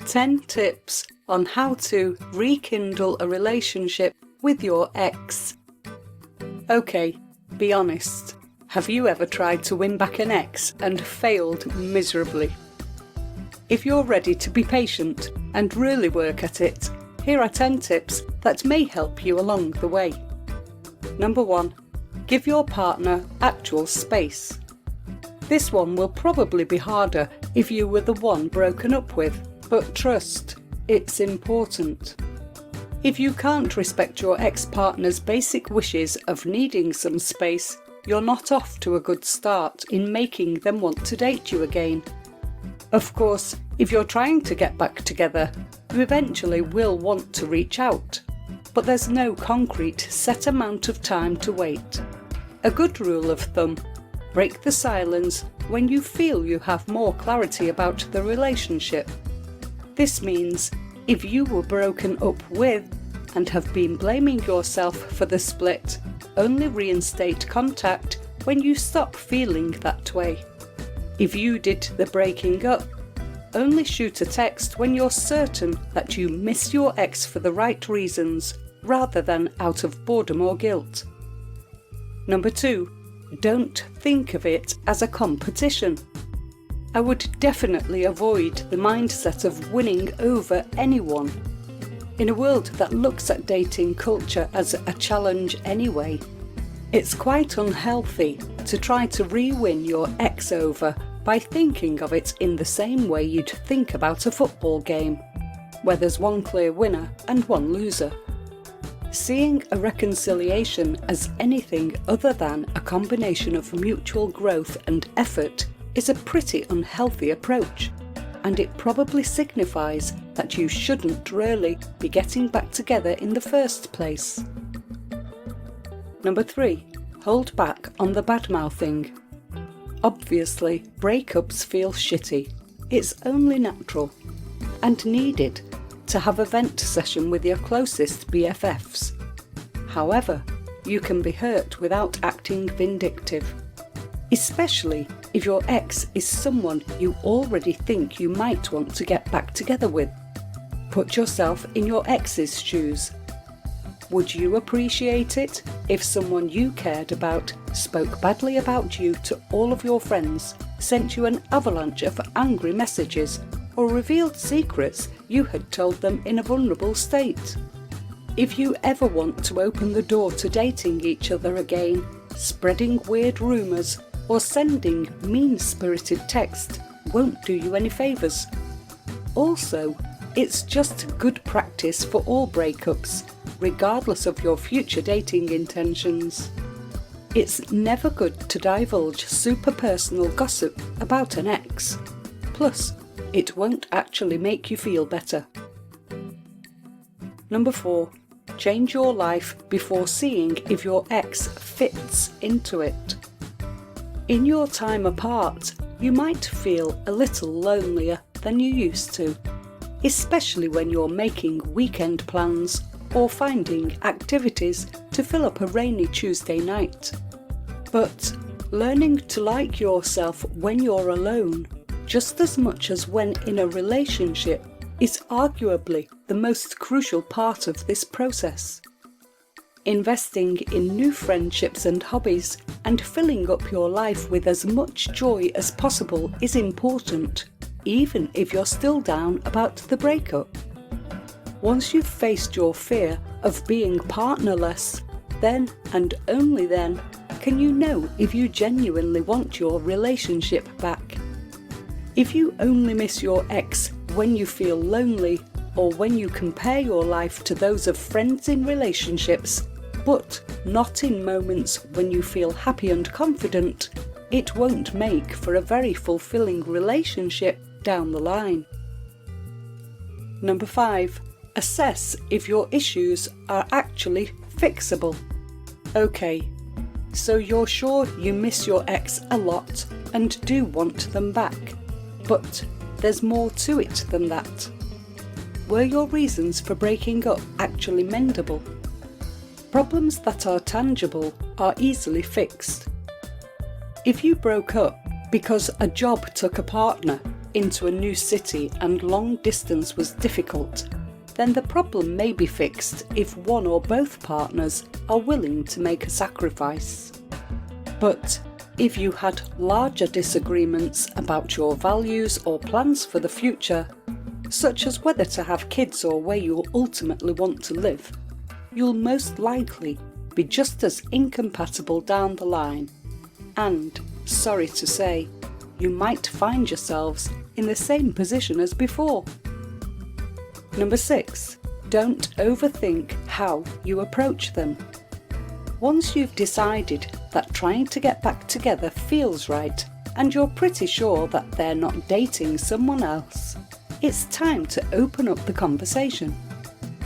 10 tips on how to rekindle a relationship with your ex. Okay, be honest. Have you ever tried to win back an ex and failed miserably? If you're ready to be patient and really work at it, here are 10 tips that may help you along the way. Number 1. Give your partner actual space. This one will probably be harder if you were the one broken up with, but trust, it's important. If you can't respect your ex-partner's basic wishes of needing some space, you're not off to a good start in making them want to date you again. Of course, if you're trying to get back together, you eventually will want to reach out, but there's no concrete set amount of time to wait. A good rule of thumb: break the silence when you feel you have more clarity about the relationship. This means if you were broken up with and have been blaming yourself for the split, only reinstate contact when you stop feeling that way. If you did the breaking up, only shoot a text when you're certain that you miss your ex for the right reasons, rather than out of boredom or guilt. Number 2. Don't think of it as a competition. I would definitely avoid the mindset of winning over anyone. In a world that looks at dating culture as a challenge anyway, it's quite unhealthy to try to re-win your ex over by thinking of it in the same way you'd think about a football game, where there's one clear winner and one loser. Seeing a reconciliation as anything other than a combination of mutual growth and effort is a pretty unhealthy approach, and it probably signifies that you shouldn't really be getting back together in the first place. Number 3. Hold back on the bad-mouthing. Obviously, breakups feel shitty. It's only natural and needed to have a vent session with your closest BFFs. However, you can be hurt without acting vindictive, especially if your ex is someone you already think you might want to get back together with. Put yourself in your ex's shoes. Would you appreciate it if someone you cared about spoke badly about you to all of your friends, sent you an avalanche of angry messages, or revealed secrets you had told them in a vulnerable state? If you ever want to open the door to dating each other again, spreading weird rumours or sending mean-spirited text won't do you any favours. Also, it's just good practice for all breakups, regardless of your future dating intentions. It's never good to divulge super personal gossip about an ex. Plus, it won't actually make you feel better. Number 4. Change your life before seeing if your ex fits into it. In your time apart, you might feel a little lonelier than you used to, especially when you're making weekend plans or finding activities to fill up a rainy Tuesday night. But learning to like yourself when you're alone, just as much as when in a relationship, is arguably the most crucial part of this process. Investing in new friendships and hobbies and filling up your life with as much joy as possible is important, even if you're still down about the breakup. Once you've faced your fear of being partnerless, then and only then can you know if you genuinely want your relationship back. If you only miss your ex when you feel lonely or when you compare your life to those of friends in relationships, but not in moments when you feel happy and confident, it won't make for a very fulfilling relationship down the line. Number 5. Assess if your issues are actually fixable. Okay, so you're sure you miss your ex a lot and do want them back, but there's more to it than that. Were your reasons for breaking up actually mendable? Problems that are tangible are easily fixed. If you broke up because a job took a partner, into a new city and long distance was difficult, then the problem may be fixed if one or both partners are willing to make a sacrifice. But if you had larger disagreements about your values or plans for the future, such as whether to have kids or where you ultimately want to live, you'll most likely be just as incompatible down the line. And, sorry to say, you might find yourselves in the same position as before. Number 6. Don't overthink how you approach them. Once you've decided that trying to get back together feels right, and you're pretty sure that they're not dating someone else, it's time to open up the conversation.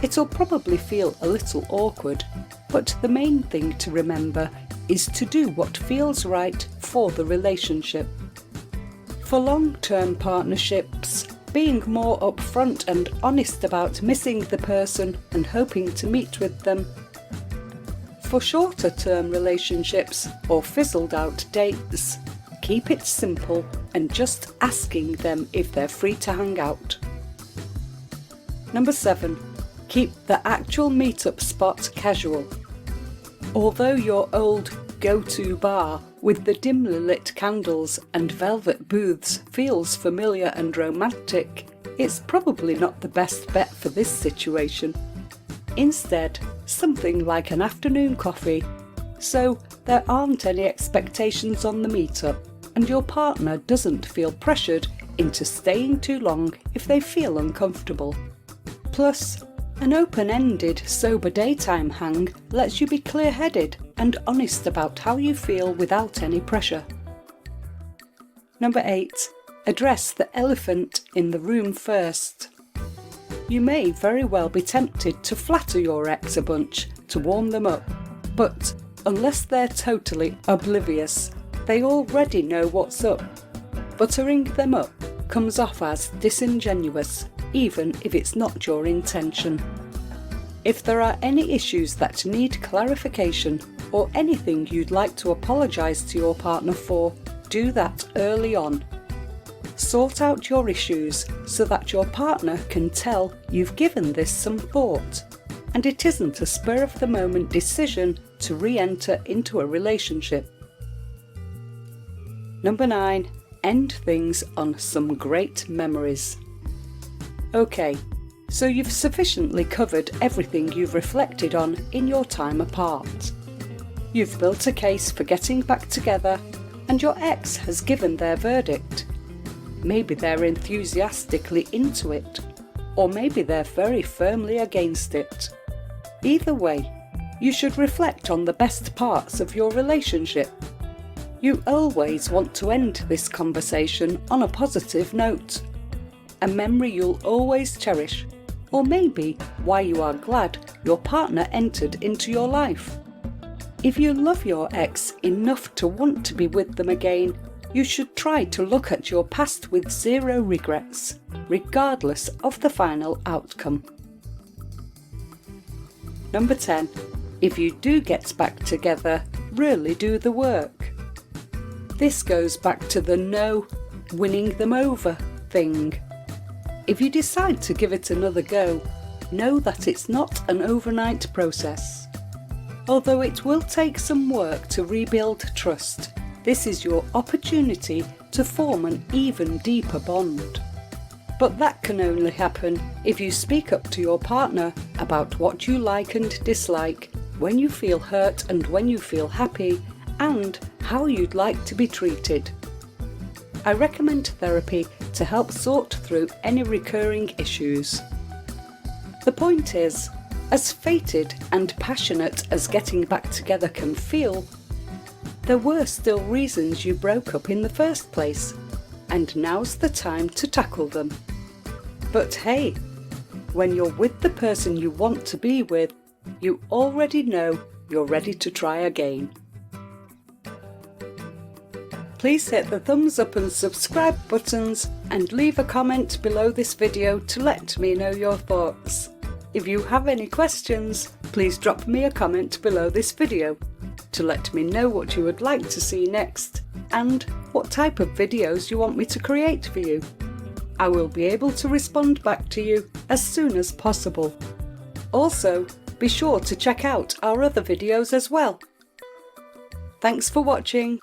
It'll probably feel a little awkward, but the main thing to remember is to do what feels right for the relationship. For long-term partnerships, being more upfront and honest about missing the person and hoping to meet with them. For shorter-term relationships or fizzled-out dates, keep it simple and just asking them if they're free to hang out. Number 7. Keep the actual meet-up spot casual. Although your old go-to bar with the dimly lit candles and velvet booths feels familiar and romantic, it's probably not the best bet for this situation. Instead, something like an afternoon coffee, so there aren't any expectations on the meet-up and your partner doesn't feel pressured into staying too long if they feel uncomfortable. Plus, an open-ended, sober daytime hang lets you be clear-headed and honest about how you feel without any pressure. Number 8. Address the elephant in the room first. You may very well be tempted to flatter your ex a bunch to warm them up, but unless they're totally oblivious, they already know what's up. Buttering them up comes off as disingenuous, even if it's not your intention. If there are any issues that need clarification or anything you'd like to apologise to your partner for, do that early on. Sort out your issues so that your partner can tell you've given this some thought, and it isn't a spur-of-the-moment decision to re-enter into a relationship. Number 9. End things on some great memories. Okay, so you've sufficiently covered everything you've reflected on in your time apart. You've built a case for getting back together, and your ex has given their verdict. Maybe they're enthusiastically into it, or maybe they're very firmly against it. Either way, you should reflect on the best parts of your relationship. You always want to end this conversation on a positive note, a memory you'll always cherish, or maybe why you are glad your partner entered into your life. If you love your ex enough to want to be with them again, you should try to look at your past with zero regrets, regardless of the final outcome. Number 10. If you do get back together, really do the work. This goes back to the no winning them over thing. If you decide to give it another go, know that it's not an overnight process. Although it will take some work to rebuild trust, this is your opportunity to form an even deeper bond. But that can only happen if you speak up to your partner about what you like and dislike, when you feel hurt and when you feel happy, and how you'd like to be treated. I recommend therapy to help sort through any recurring issues. The point is, as fated and passionate as getting back together can feel, there were still reasons you broke up in the first place, and now's the time to tackle them. But hey, when you're with the person you want to be with, you already know you're ready to try again. Please hit the thumbs up and subscribe buttons and leave a comment below this video to let me know your thoughts. If you have any questions, please drop me a comment below this video to let me know what you would like to see next and what type of videos you want me to create for you. I will be able to respond back to you as soon as possible. Also, be sure to check out our other videos as well. Thanks for watching.